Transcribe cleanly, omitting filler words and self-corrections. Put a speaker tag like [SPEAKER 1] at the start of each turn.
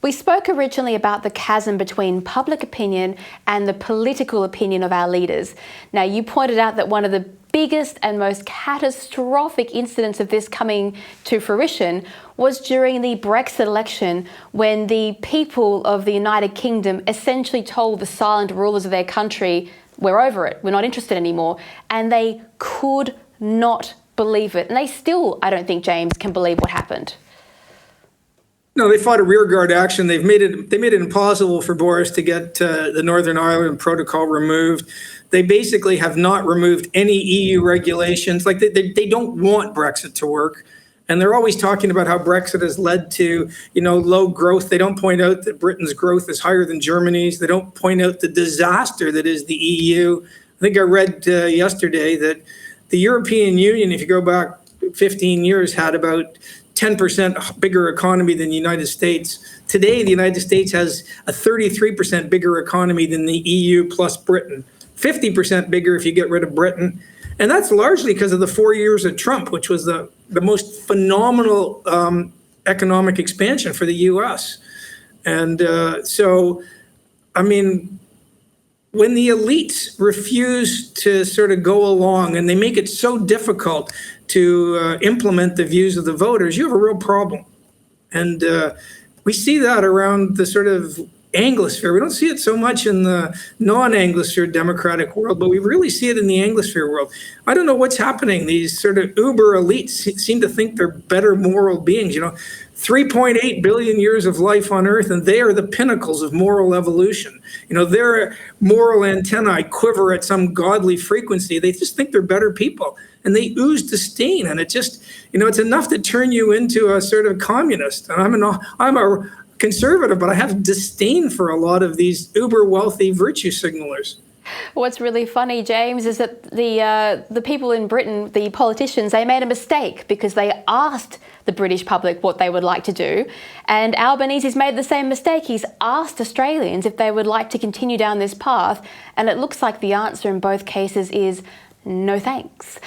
[SPEAKER 1] We spoke originally about the chasm between public opinion and the political opinion of our leaders. Now, you pointed out that one of the biggest and most catastrophic incidents of this coming to fruition was during the Brexit election, when the people of the United Kingdom essentially told the silent rulers of their country, we're over it, we're not interested anymore, and they could not believe it. And they still, I don't think, James, can believe what happened.
[SPEAKER 2] No, they fought a rearguard action. They made it impossible for Boris to get the Northern Ireland Protocol removed. They basically have not removed any EU regulations. Like they don't want Brexit to work. And they're always talking about how Brexit has led to, low growth. They don't point out that Britain's growth is higher than Germany's. They don't point out the disaster that is the EU. I think I read yesterday that the European Union, if you go back 15 years, had about 10% bigger economy than the United States. Today, the United States has a 33% bigger economy than the EU plus Britain, 50% bigger if you get rid of Britain. And that's largely because of the 4 years of Trump, which was the most phenomenal economic expansion for the US. And when the elites refuse to sort of go along and they make it so difficult to implement the views of the voters, you have a real problem. And we see that around the sort of Anglosphere. We don't see it so much in the non-Anglosphere democratic world, but we really see it in the Anglosphere world. I don't know what's happening. These sort of uber elites seem to think they're better moral beings. 3.8 billion years of life on Earth, and they are the pinnacles of moral evolution. Their moral antennae quiver at some godly frequency. They just think they're better people, and they ooze disdain. And it just, it's enough to turn you into a sort of communist. And I'm a conservative, but I have disdain for a lot of these uber wealthy virtue signalers.
[SPEAKER 1] What's really funny, James, is that the people in Britain, the politicians, they made a mistake because they asked the British public what they would like to do. And Albanese's made the same mistake. He's asked Australians if they would like to continue down this path. And it looks like the answer in both cases is no thanks.